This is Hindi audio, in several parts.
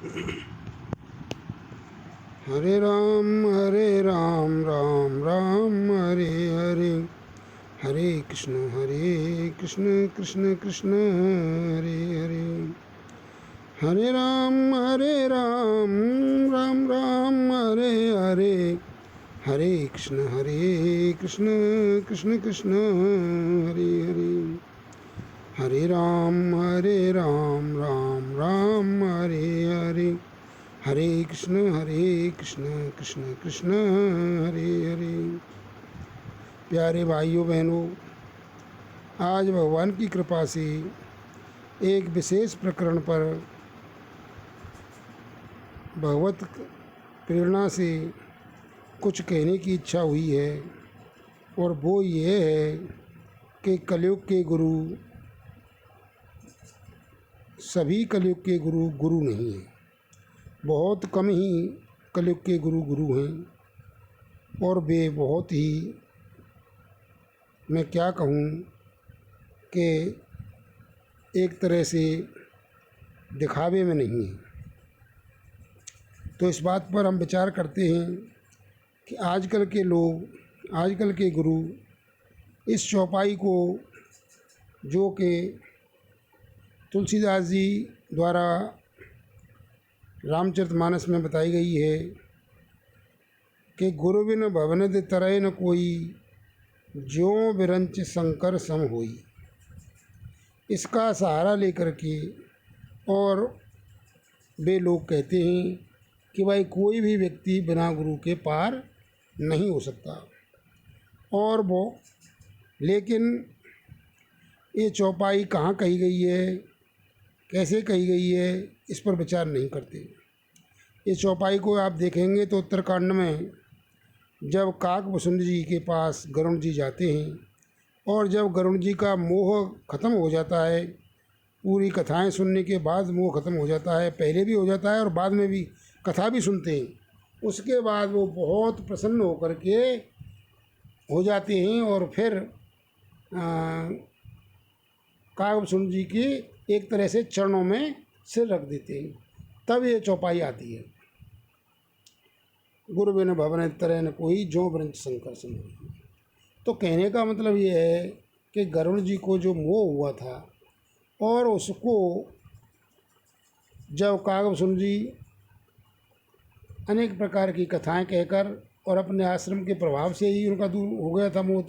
हरे राम राम राम हरे हरे, हरे कृष्ण कृष्ण कृष्ण हरे हरे, हरे राम राम राम हरे हरे, हरे कृष्ण कृष्ण कृष्ण हरे हरे, हरे राम राम राम हरे हरे, हरे कृष्ण कृष्ण कृष्ण हरे हरे। प्यारे भाइयों बहनों, आज भगवान की कृपा से एक विशेष प्रकरण पर भगवत प्रेरणा से कुछ कहने की इच्छा हुई है, और वो ये है कि कलयुग के गुरु, सभी कलयुग के गुरु गुरु नहीं हैं। बहुत कम ही कलयुग के गुरु हैं, और वे बहुत ही, मैं क्या कहूँ कि एक तरह से दिखावे में नहीं है। तो इस बात पर हम विचार करते हैं कि आजकल के लोग, आजकल के गुरु इस चौपाई को, जो कि तुलसीदास जी द्वारा रामचरितमानस में बताई गई है कि गुरु बिन भवनद तरय न कोई, ज्यों बिरंच शंकर सम होई। इसका सहारा लेकर के और वे लोग कहते हैं कि भाई कोई भी व्यक्ति बिना गुरु के पार नहीं हो सकता। और वो, लेकिन ये चौपाई कहाँ कही गई है, कैसे कही गई है, इस पर विचार नहीं करते। इस चौपाई को आप देखेंगे तो उत्तरकांड में जब काकभूषुंड जी के पास गरुण जी जाते हैं, और जब गरुण जी का मोह खत्म हो जाता है, पूरी कथाएं सुनने के बाद मोह खत्म हो जाता है, पहले भी हो जाता है और बाद में भी कथा भी सुनते हैं, उसके बाद वो बहुत प्रसन्न होकर के हो जाते हैं और फिर काकभूषुंड जी की एक तरह से चरणों में सिर रख देते हैं। तब ये चौपाई आती है, गुरु बिन भवन तरय न कोई, जो ब्रंच शंकर सम होई। तो कहने का मतलब ये है कि गरुड़ जी को जो मोह हुआ था, और उसको जब काकभूषुंड जी अनेक प्रकार की कथाएं कहकर और अपने आश्रम के प्रभाव से ही उनका दूर हो गया था मोह।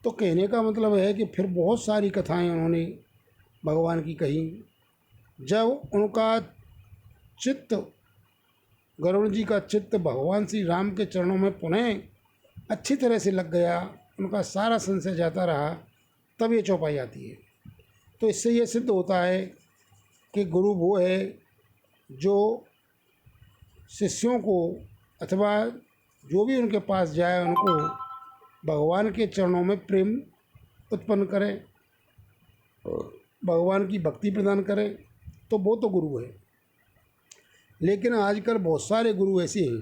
तो कहने का मतलब है कि फिर बहुत सारी कथाएं उन्होंने भगवान की कही। जब उनका चित्त, गरुड़ जी का चित्त भगवान श्री राम के चरणों में पुनः अच्छी तरह से लग गया, उनका सारा संशय जाता रहा, तब ये चौपाई आती है। तो इससे ये सिद्ध होता है कि गुरु वो है जो शिष्यों को, अथवा जो भी उनके पास जाए, उनको भगवान के चरणों में प्रेम उत्पन्न करे, भगवान की भक्ति प्रदान करे, तो वो तो गुरु है। लेकिन आजकल बहुत सारे गुरु ऐसे हैं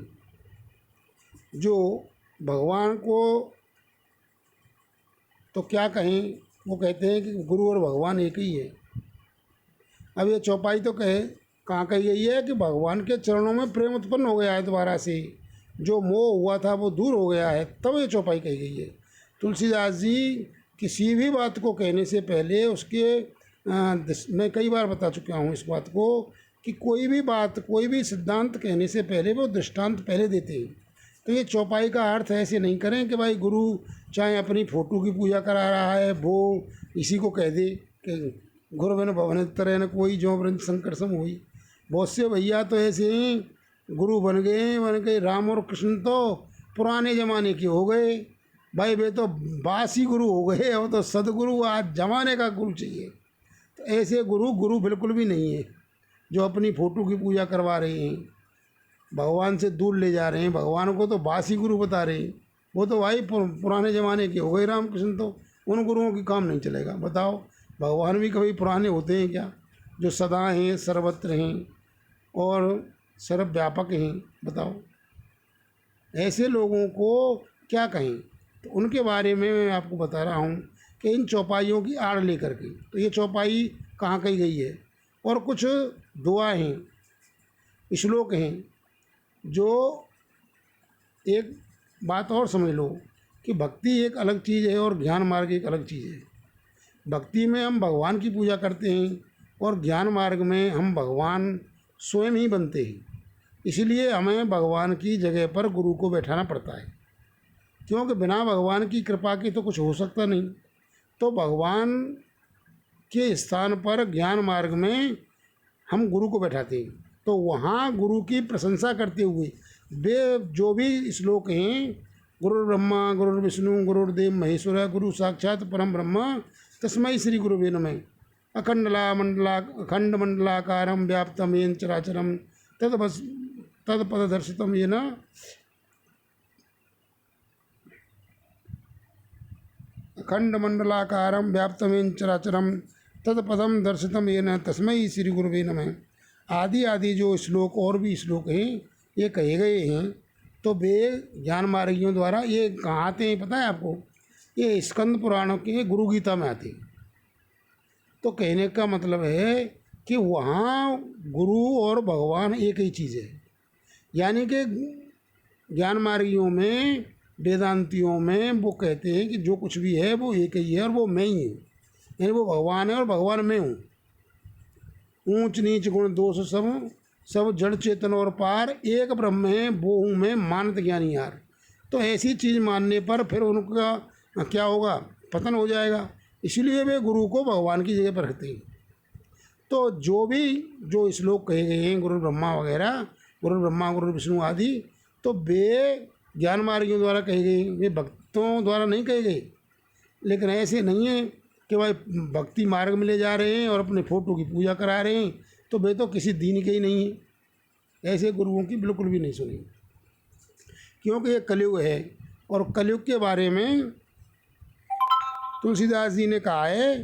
जो भगवान को, तो क्या कहें, वो कहते हैं कि गुरु और भगवान एक ही है। अब ये चौपाई तो कहाँ कही गई है कि भगवान के चरणों में प्रेम उत्पन्न हो गया है, दोबारा से जो मोह हुआ था वो दूर हो गया है, तब ये चौपाई कही गई है। तुलसीदास जी किसी भी बात को कहने से पहले उसके, मैं कई बार बता चुका हूँ इस बात को, कि कोई भी बात, कोई भी सिद्धांत कहने से पहले वो दृष्टांत पहले देते हैं। तो ये चौपाई का अर्थ ऐसे नहीं करें कि भाई गुरु चाहे अपनी फ़ोटो की पूजा करा रहा है, वो इसी को कह दे कि गुरु बिन भवन तरय न कोई, जो ब्रंच शंकर सम होई। बहुत से भैया तो ऐसे ही गुरु बन गए राम और कृष्ण तो पुराने ज़माने के हो गए भाई, वे तो बासी गुरु हो गए, वो तो सदगुरु आज ज़माने का गुरु चाहिए। तो ऐसे गुरु बिल्कुल भी नहीं है जो अपनी फ़ोटो की पूजा करवा रहे हैं, भगवान से दूर ले जा रहे हैं, भगवान को तो बासी गुरु बता रहे हैं। वो तो भाई पुराने ज़माने के हो गए रामकृष्ण, तो उन गुरुओं की काम नहीं चलेगा। बताओ, भगवान भी कभी पुराने होते हैं क्या, जो सदा हैं, सर्वत्र हैं और सर्वव्यापक हैं? बताओ, ऐसे लोगों को क्या कहें? तो उनके बारे में मैं आपको बता रहा हूँ कि इन चौपाइयों की आड़ लेकर के, तो ये चौपाई कहाँ कही गई है। और कुछ दुआ हैं श्लोक हैं जो एक बात और समझ लो कि भक्ति एक अलग चीज़ है और ज्ञान मार्ग एक अलग चीज़ है। भक्ति में हम भगवान की पूजा करते हैं और ज्ञान मार्ग में हम भगवान स्वयं ही बनते हैं। इसलिए हमें भगवान की जगह पर गुरु को बैठाना पड़ता है, क्योंकि बिना भगवान की कृपा के तो कुछ हो सकता नहीं। तो भगवान के स्थान पर ज्ञान मार्ग में हम गुरु को बैठाते हैं। तो वहाँ गुरु की प्रशंसा करते हुए वे जो भी श्लोक हैं, गुरु ब्रह्मा गुरु विष्णु गुरुर्देव महेश्वर गुरु साक्षात परम ब्रह्म तस्मै श्री गुरुवे नमः अखंड मंडलाकारं व्याप्तं येन चराचरं तत्पददर्शितं येन अखंड मंडलाकारं व्याप्तं येन चराचरं तत्पदं दर्शितं येन तस्मै श्री गुरुवे नमः आदि आदि जो श्लोक और भी श्लोक हैं ये कहे गए हैं। तो वे ज्ञान मार्गियों द्वारा ये कहाँ आते हैं पता है आपको? ये स्कंद पुराणों के गुरु गीता में आते हैं। तो कहने का मतलब है कि वहाँ गुरु और भगवान एक ही चीज़ है। यानी कि ज्ञान मार्गियों में वेदांतियों में वो कहते हैं कि जो कुछ भी है वो एक ही है और वो मैं ही हूँ, यानी वो भगवान है और भगवान मैं हूँ। ऊंच नीच गुण दोष सब जड़ चेतन और पार एक ब्रह्म है वो हूँ मैं मानत ज्ञानी यार। तो ऐसी चीज़ मानने पर फिर उनका क्या होगा? पतन हो जाएगा। इसलिए वे गुरु को भगवान की जगह पर रखते हैं। तो जो श्लोक कहे गए हैं गुरु ब्रह्मा वगैरह, गुरु ब्रह्मा गुरु विष्णु आदि, तो वे ज्ञान मार्गियों द्वारा कहे गए, वे भक्तों द्वारा नहीं कहे गए। लेकिन ऐसे नहीं है कि भाई भक्ति मार्ग में ले जा रहे हैं और अपने फोटो की पूजा करा रहे हैं, तो वे तो किसी दीन के ही नहीं है। ऐसे गुरुओं की बिल्कुल भी नहीं सुनी, क्योंकि ये कलयुग है। और कलयुग के बारे में तुलसीदास जी ने कहा है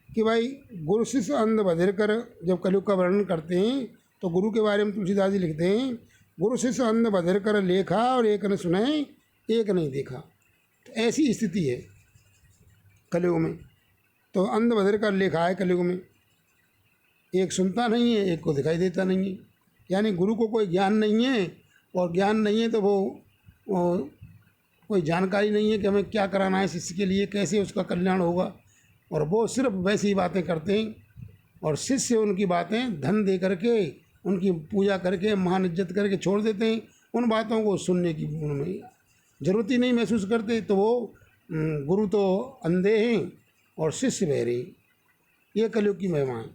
कि भाई गुरु शिष्य अंध बधिर कर, जब कलयुग का वर्णन करते हैं तो गुरु के बारे में तुलसीदास जी लिखते हैं, गुरु शिष्य अंध बधिर कर लेखा और एक न सुने एक नहीं देखा। तो ऐसी स्थिति है कलयुग में। तो अंध बधिर कर लेखा है कलयुग में, एक सुनता नहीं है, एक को दिखाई देता नहीं है। यानी गुरु को कोई ज्ञान नहीं है, और ज्ञान नहीं है तो वो कोई जानकारी नहीं है कि हमें क्या कराना है शिष्य के लिए, कैसे उसका कल्याण होगा। और वो सिर्फ वैसी ही बातें करते हैं, और शिष्य उनकी बातें धन दे करके, उनकी पूजा करके, महान इज्जत करके छोड़ देते हैं। उन बातों को सुनने की उनमें ज़रूरत ही नहीं महसूस करते। तो वो गुरु तो अंधे हैं और शिष्य बहरे। ये कलयुग की महिमा है।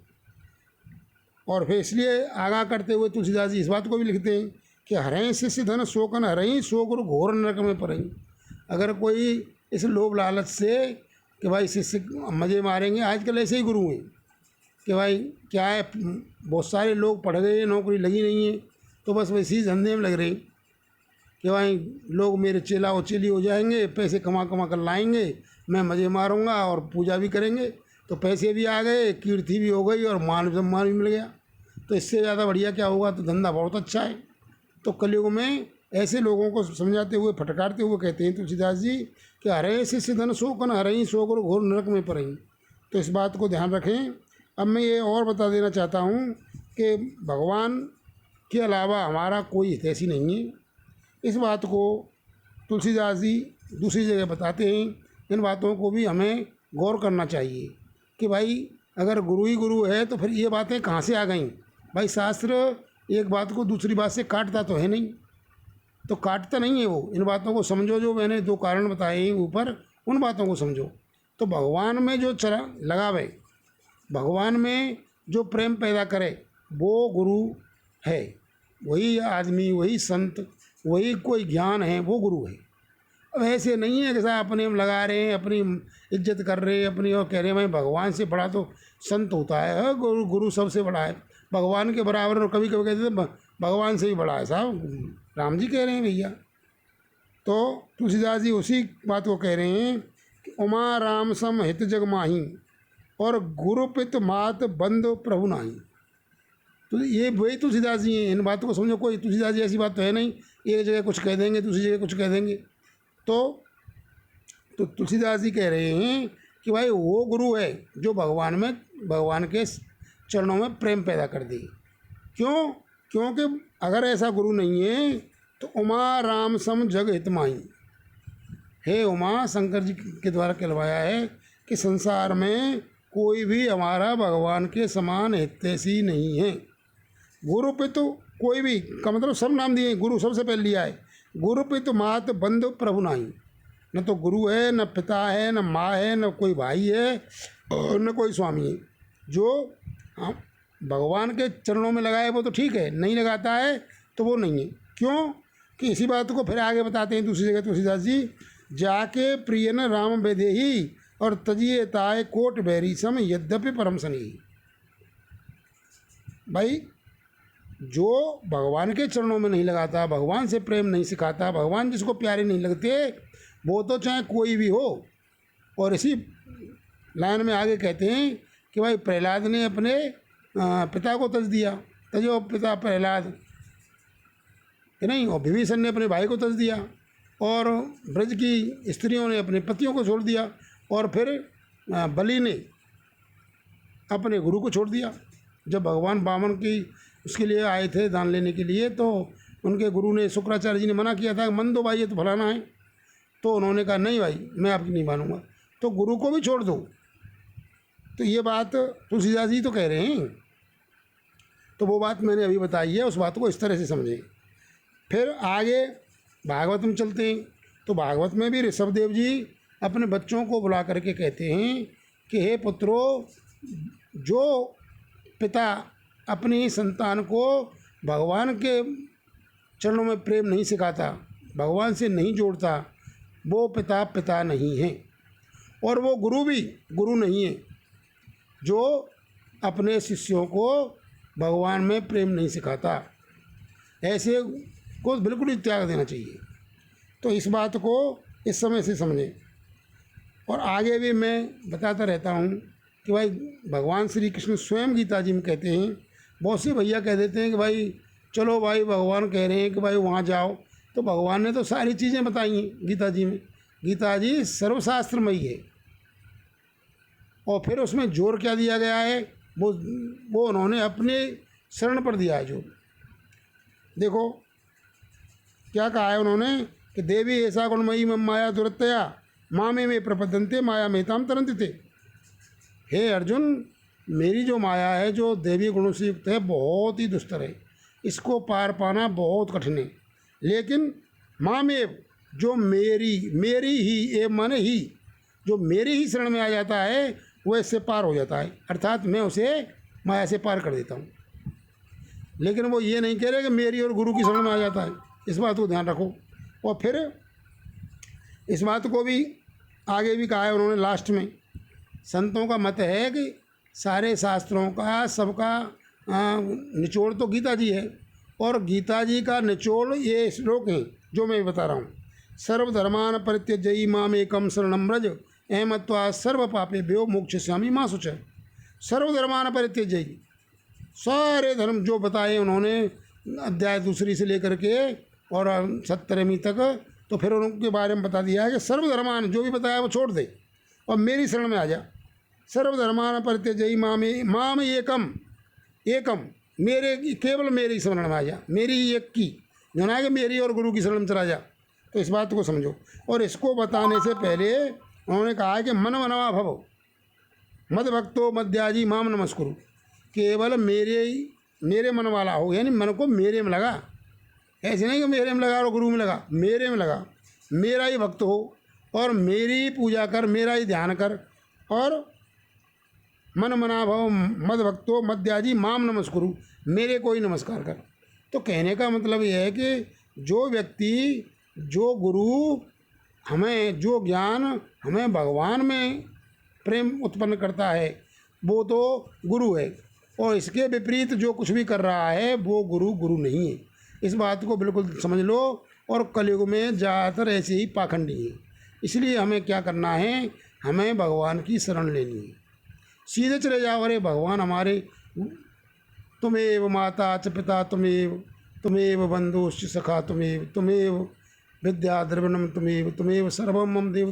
और फिर इसलिए आगाह करते हुए तुलसीदास जी इस बात को भी लिखते हैं कि हरें शिष्य धन शोकन हरें सो गुरु घोर नरक में पड़ें। अगर कोई इस लोभ लालच से कि भाई शिष्य मज़े मारेंगे, आजकल ऐसे ही गुरु हैं कि भाई क्या है, बहुत सारे लोग पढ़ गए, नौकरी लगी नहीं है, तो बस वैसे ही धंधे में लग रहे कि भाई लोग मेरे चेला और चेली हो जाएंगे, पैसे कमा कमा कर लाएंगे, मैं मज़े मारूंगा और पूजा भी करेंगे, तो पैसे भी आ गए, कीर्ति भी हो गई और मान सम्मान भी मिल गया। तो इससे ज़्यादा बढ़िया क्या होगा? तो धंधा बहुत अच्छा है। तो कलयुग में ऐसे लोगों को समझाते हुए, फटकारते हुए कहते हैं तुलसीदास जी कि हरे शिष्य धन शोकन हरई सो गुरु घोर नरक में पड़ें। तो इस बात को ध्यान रखें। अब मैं ये और बता देना चाहता हूँ कि भगवान के अलावा हमारा कोई हितैषी नहीं है। इस बात को तुलसीदास जी दूसरी जगह बताते हैं। इन बातों को भी हमें गौर करना चाहिए कि भाई अगर गुरु ही गुरु है तो फिर ये बातें कहाँ से आ गई? भाई शास्त्र एक बात को दूसरी बात से काटता तो है नहीं, तो काटता नहीं है वो। इन बातों को समझो, जो मैंने दो कारण बताए हैं ऊपर, उन बातों को समझो। तो भगवान में जो चला लगावे, भगवान में जो प्रेम पैदा करे, वो गुरु है। वही आदमी, वही संत, वही कोई ज्ञान है, वो गुरु है। अब ऐसे नहीं है कि साहब अपने हम लगा रहे हैं, अपनी इज्जत कर रहे हैं अपनी, और कह रहे हैं भाई भगवान से बड़ा तो संत होता है, गुरु सबसे बड़ा है, भगवान के बराबर। और कभी कभी कहते थे भगवान से ही बड़ा है साहब, राम जी कह रहे हैं भैया। तो तुलसीदास जी उसी बात को कह रहे हैं कि उमा राम सम हित जग माही और गुरु पित मात बंद प्रभु नाही। तो ये वही तुलसीदास जी हैं। इन बातों को समझो। कोई तुलसीदास जी ऐसी बात तो है नहीं, एक जगह कुछ कह देंगे, दूसरी जगह कुछ कह देंगे। तो तुलसीदास जी कह रहे हैं कि भाई वो गुरु है जो भगवान के चरणों में प्रेम पैदा कर दे। क्यों? क्योंकि अगर ऐसा गुरु नहीं है तो उमा राम सम जग हित माही। हे उमा, शंकर जी के द्वारा कहलवाया है कि संसार में कोई भी हमारा भगवान के समान हितैषी नहीं है। गुरु पे तो कोई भी का मतलब सब नाम दिए, गुरु सबसे पहले लिया है। गुरु पे तो मात बंधु प्रभु नाही। न तो गुरु है, न पिता है, न माँ है, न कोई भाई है और न कोई स्वामी है। जो भगवान के चरणों में लगाए वो तो ठीक है, नहीं लगाता है तो वो नहीं है। क्यों? कि इसी बात को फिर आगे बताते हैं दूसरी जगह तुलसीदास जी, जाके प्रिय न राम बेदेही और तजिए ताए कोट बैरी सम यद्यपि परम सनी। भाई जो भगवान के चरणों में नहीं लगाता, भगवान से प्रेम नहीं सिखाता, भगवान जिसको प्यारे नहीं लगते, वो तो चाहे कोई भी हो। और इसी लाइन में आगे कहते हैं कि भाई प्रहलाद ने अपने पिता को तज दिया, तजो पिता प्रहलाद, कि नहीं, और विभीषण ने अपने भाई को तज दिया, और ब्रज की स्त्रियों ने अपने पतियों को छोड़ दिया, और फिर बलि ने अपने गुरु को छोड़ दिया। जब भगवान वामन की उसके लिए आए थे दान लेने के लिए, तो उनके गुरु ने, शुक्राचार्य जी ने मना किया था कि मन दो भाई, ये तो फलाना है। तो उन्होंने कहा नहीं भाई, मैं आपकी नहीं मानूंगा, तो गुरु को भी छोड़ दो। तो ये बात तुलसीदास जी तो कह रहे हैं। तो वो बात मैंने अभी बताई है, उस बात को इस तरह से समझें। फिर आगे भागवत में चलते हैं। तो भागवत में भी ऋषभदेव जी अपने बच्चों को बुला करके कहते हैं कि हे पुत्रों, जो पिता अपनी संतान को भगवान के चरणों में प्रेम नहीं सिखाता, भगवान से नहीं जोड़ता, वो पिता पिता नहीं है। और वो गुरु भी गुरु नहीं है जो अपने शिष्यों को भगवान में प्रेम नहीं सिखाता। ऐसे को बिल्कुल ही त्याग देना चाहिए। तो इस बात को इस समय से समझें। और आगे भी मैं बताता रहता हूँ कि भाई भगवान श्री कृष्ण स्वयं गीता जी में कहते हैं। बहुत से भैया कह देते हैं कि भाई चलो भाई, भगवान कह रहे हैं कि भाई वहाँ जाओ, तो भगवान ने तो सारी चीज़ें बताई हैं गीता जी में। गीता जी सर्वशास्त्रमयी है। और फिर उसमें जोर क्या दिया गया है, वो उन्होंने अपने शरण पर दिया है जोर। देखो क्या कहा है उन्होंने कि देवी ऐसा गुणमयी मम माया दुरतया मामे में प्रपद्यन्ते माया मेताम तरन्ति थे। हे अर्जुन, मेरी जो माया है, जो देवी गुणों से युक्त है, बहुत ही दुस्तर है, इसको पार पाना बहुत कठिन है। लेकिन मामेव, जो मेरी ही ए माने ही, जो मेरी ही शरण में आ जाता है वो इससे पार हो जाता है, अर्थात मैं उसे माया से पार कर देता हूँ। लेकिन वो ये नहीं कह रहे कि मेरी और गुरु की शरण में आ जाता है, इस बात को ध्यान रखो। और फिर इस बात को भी आगे भी कहा है उन्होंने लास्ट में। संतों का मत है कि सारे शास्त्रों का सबका निचोड़ तो गीता जी है, और गीता जी का निचोड़ ये श्लोक हैं जो मैं बता रहा हूँ। सर्वधर्मान परित्यज्य माम एकम शरणं व्रज अहमत्वा सर्व पापेभ्यो मोक्षयिष्यामि मा शुचः। सर्वधर्मान परित्यज्य, सारे धर्म जो बताए उन्होंने अध्याय 2 से लेकर के और 17वीं तक, तो फिर उनके बारे में बता दिया है कि सर्वधर्मान, जो भी बताया वो छोड़ दे और मेरी शरण में आ जा। सर्वधर्मान परित्यज्य माम एकम, मेरे, केवल मेरी शरण में आ जा, मेरी एक की, जो ना कि मेरी और गुरु की शरण में चला जा। तो इस बात को समझो। और इसको बताने से पहले उन्होंने कहा है कि मन मनवा भव मद भक्तो मद्याजी माम नमस्कुरु। केवल मेरे मन वाला हो, यानी मन को मेरे में लगा। ऐसे नहीं कि मेरे में लगा और गुरु में लगा, मेरे में लगा, मेरा ही भक्त हो और मेरी ही पूजा कर, मेरा ही ध्यान कर। और मन मना भव मद भक्तो मद्याजी माम नमस्कुरु, मेरे को ही नमस्कार कर। तो कहने का मतलब यह है कि जो व्यक्ति, जो गुरु हमें, जो ज्ञान हमें भगवान में प्रेम उत्पन्न करता है, वो तो गुरु है। और इसके विपरीत जो कुछ भी कर रहा है वो गुरु नहीं है। इस बात को बिल्कुल समझ लो। और कलयुग में ज़्यादातर ऐसे ही पाखंडी है। इसलिए हमें क्या करना है, हमें भगवान की शरण लेनी है। सीधे चले जाओ, अरे भगवान हमारे, तुमेव माता च पिता तुमेव बंधुश्च सखा तुमेव विद्या द्रविणम तुमेव सर्वम मम देव।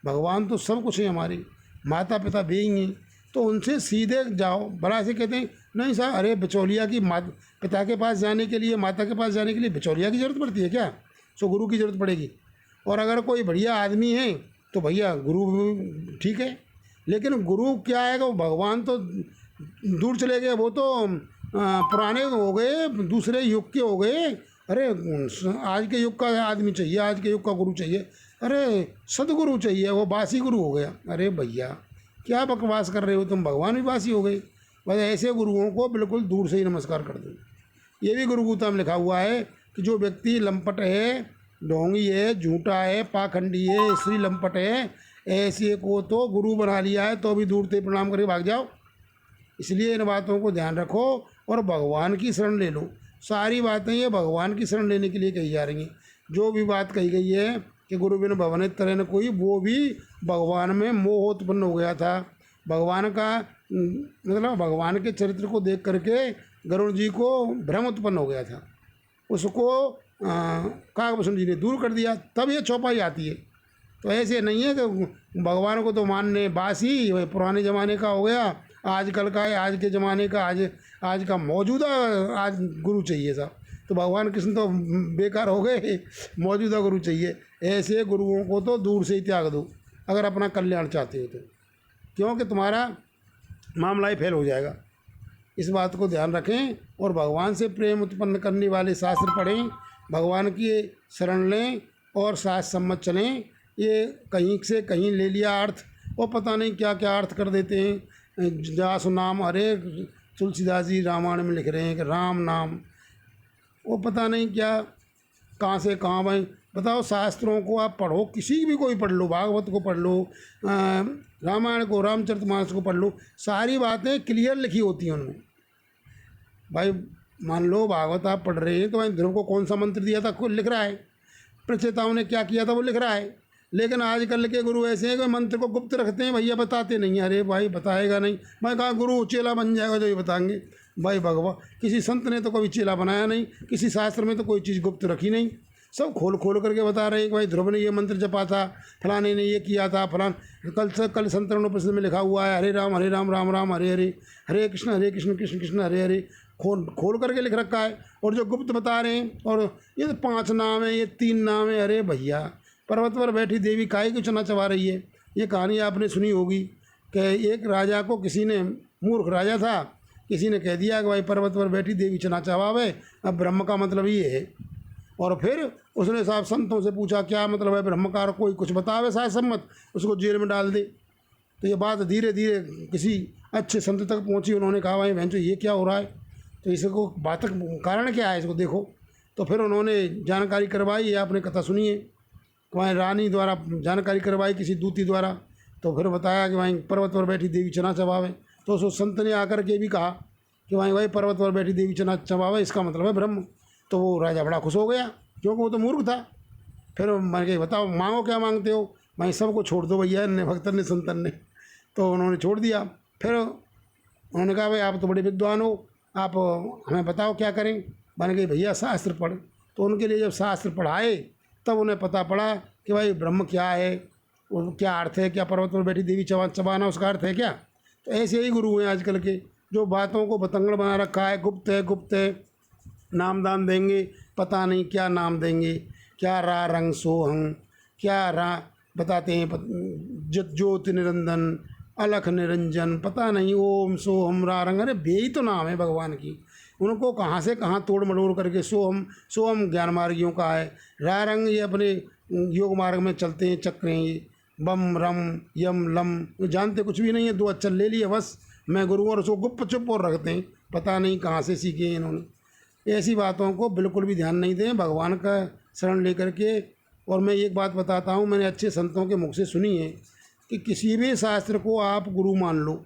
भगवान तो सब कुछ है हमारे, माता पिता भी ही हैं। तो उनसे सीधे जाओ। भला से कहते हैं नहीं साहब, अरे बिचौलिया की पिता के पास जाने के लिए, माता के पास जाने के लिए बिचौलिया की ज़रूरत पड़ती है क्या? सो गुरु की ज़रूरत पड़ेगी। और अगर कोई बढ़िया आदमी है तो भैया गुरु ठीक है, लेकिन गुरु क्या आएगा, वो भगवान तो दूर चले गए, वो तो पुराने हो गए, दूसरे युग के हो गए। अरे आज के युग का आदमी चाहिए, आज के युग का गुरु चाहिए, अरे सदगुरु चाहिए, वो बासी गुरु हो गया। अरे भैया क्या बकवास कर रहे हो तुम, भगवान भी बासी हो गए। बस ऐसे गुरुओं को बिल्कुल दूर से ही नमस्कार कर दो। ये भी गुरु गीता में लिखा हुआ है कि जो व्यक्ति लंपट है, ढोंगी है, झूठा है, पाखंडी है, स्त्री लंपट है, ऐसे को तो गुरु बना लिया है तो भी दूर से प्रणाम करके भाग जाओ। इसलिए इन बातों को ध्यान रखो और भगवान की शरण ले लो। सारी बातें ये भगवान की शरण लेने के लिए कही जा रही हैं। जो भी बात कही गई है कि गुरु बिन भवनित तरह न कोई, वो भी भगवान में मोह उत्पन्न हो गया था। भगवान का मतलब भगवान के चरित्र को देख करके गरुड़ जी को भ्रम उत्पन्न हो गया था, उसको काकभूषण जी ने दूर कर दिया, तब ये चौपाई आती है। तो ऐसे नहीं है कि भगवान को तो मानने बासी, वही पुराने ज़माने का हो गया, आजकल का है, आज के ज़माने का, आज का मौजूदा आज गुरु चाहिए साहब। तो भगवान कृष्ण तो बेकार हो गए, मौजूदा गुरु चाहिए। ऐसे गुरुओं को तो दूर से ही त्याग दो अगर अपना कल्याण चाहते हो तो, क्योंकि तुम्हारा मामला ही फेल हो जाएगा। इस बात को ध्यान रखें और भगवान से प्रेम उत्पन्न करने वाले शास्त्र पढ़ें, भगवान की शरण लें और शास्त्र सम्मत चलें। ये कहीं से कहीं ले लिया अर्थ और पता नहीं क्या क्या अर्थ कर देते हैं। जासु नाम, अरे तुलसीदास जी रामायण में लिख रहे हैं कि राम नाम, वो पता नहीं क्या कहाँ से कहाँ भाई। बताओ, शास्त्रों को आप पढ़ो, किसी भी कोई पढ़ लो, भागवत को पढ़ लो, रामायण को, रामचरितमानस को पढ़ लो, सारी बातें क्लियर लिखी होती हैं उनमें। भाई मान लो भागवत आप पढ़ रहे हैं तो भाई ध्रुव को कौन सा मंत्र दिया था, खुद लिख रहा है। प्रचेताओं ने क्या किया था वो लिख रहा है। लेकिन आजकल के गुरु ऐसे हैं कि मंत्र को गुप्त रखते हैं, भैया बताते नहीं। अरे भाई बताएगा नहीं, मैं कहा गुरु चेला बन जाएगा जो ये बताएंगे। भाई भगवान, किसी संत ने तो कभी चेला बनाया नहीं, किसी शास्त्र में तो कोई चीज़ गुप्त रखी नहीं, सब खोल खोल करके बता रहे हैं कि भाई ध्रुव ने ये मंत्र जपा था, फलाने ने ये किया था, कल संतरणोपनिषद में लिखा हुआ है हरे राम राम राम हरे हरे, हरे कृष्ण कृष्ण कृष्ण हरे हरे, खोल करके लिख रखा है। और जो गुप्त बता रहे हैं, और ये 5 नाम है, ये 3 नाम है। अरे भैया, पर्वत पर बैठी देवी काहे की चना चबा रही है। ये कहानी आपने सुनी होगी कि एक राजा को किसी ने, मूर्ख राजा था, किसी ने कह दिया कि भाई पर्वत पर बैठी देवी चना चबावे, अब ब्रह्म का मतलब ये है। और फिर उसने साहब संतों से पूछा क्या मतलब है ब्रह्म का, कोई कुछ बतावे शायद सम्मत, उसको जेल में डाल दे। तो ये बात धीरे धीरे किसी अच्छे संत तक पहुंची। उन्होंने कहा भाई बहन ये क्या हो रहा है, तो इसको बात कारण क्या है, इसको देखो। तो फिर उन्होंने जानकारी करवाई, ये आपने कथा सुनी है, वहाँ रानी द्वारा जानकारी करवाई किसी दूती द्वारा। तो फिर बताया कि वहीं पर्वत पर बैठी देवी चना चबावे। तो उस संत ने आकर के भी कहा कि वहीं पर्वत पर बैठी देवी चना चबावे, इसका मतलब है ब्रह्म। तो वो राजा बड़ा खुश हो गया, क्योंकि वो तो मूर्ख था। फिर मैंने कहा बताओ मांगो क्या मांगते हो, भाई सबको छोड़ दो भैया, ने भक्तन ने संतन ने। तो उन्होंने छोड़ दिया। फिर उन्होंने कहा भाई आप तो बड़े विद्वान हो, आप हमें बताओ क्या करें। मैंने कहा भैया शास्त्र पढ़। तो उनके लिए जब शास्त्र पढ़ाए तब उन्हें पता पड़ा कि भाई ब्रह्म क्या है, वो क्या अर्थ है, क्या पर्वत पर बैठी देवी चबाना उसका अर्थ है क्या। तो ऐसे ही गुरु हैं आजकल के, जो बातों को बतंगड़ बना रखा है, गुप्त है गुप्त है, नाम दान देंगे, पता नहीं क्या नाम देंगे, क्या रा रंग सोहंग, क्या रा बताते हैं, ज्योति निरंजन, अलख निरंजन, पता नहीं ओम सोहम रा रंग। अरे बेही तो नाम है भगवान की, उनको कहाँ से कहाँ तोड़ मड़ोड़ करके। सोहम ज्ञान मार्गियों का है, रा रंग ये अपने योग मार्ग में चलते हैं, चक्र हैं ये, बम रम यम लम, वो जानते कुछ भी नहीं है, 2 अक्षर ले लिए बस मैं गुरु, और उसको गुप्त चुप और रखते हैं, पता नहीं कहाँ से सीखे हैं इन्होंने। ऐसी बातों को बिल्कुल भी ध्यान नहीं दें, भगवान का शरण लेकर के। और मैं एक बात बताता हूँ, मैंने अच्छे संतों के मुख से सुनी है कि किसी भी शास्त्र को आप गुरु मान लो,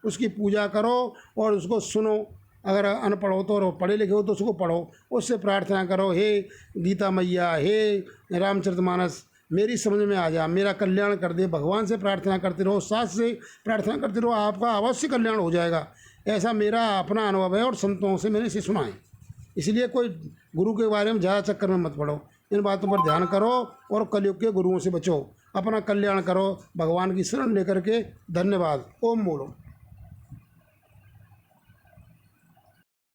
उसकी पूजा करो और उसको सुनो। अगर अनपढ़ हो तो, और पढ़े लिखे हो तो उसको पढ़ो, उससे प्रार्थना करो, हे गीता मैया, हे रामचरितमानस मेरी समझ में आ जा, मेरा कल्याण कर दे। भगवान से प्रार्थना करते रहो, शास्त्र से प्रार्थना करते रहो, आपका अवश्य कल्याण हो जाएगा। ऐसा मेरा अपना अनुभव है और संतों से मैंने इसे सुना है। इसलिए कोई गुरु के बारे में ज़्यादा चक्कर में मत पड़ो, इन बातों पर ध्यान करो और कलयुग के गुरुओं से बचो, अपना कल्याण करो भगवान की शरण लेकर के। धन्यवाद। ओम बोलो।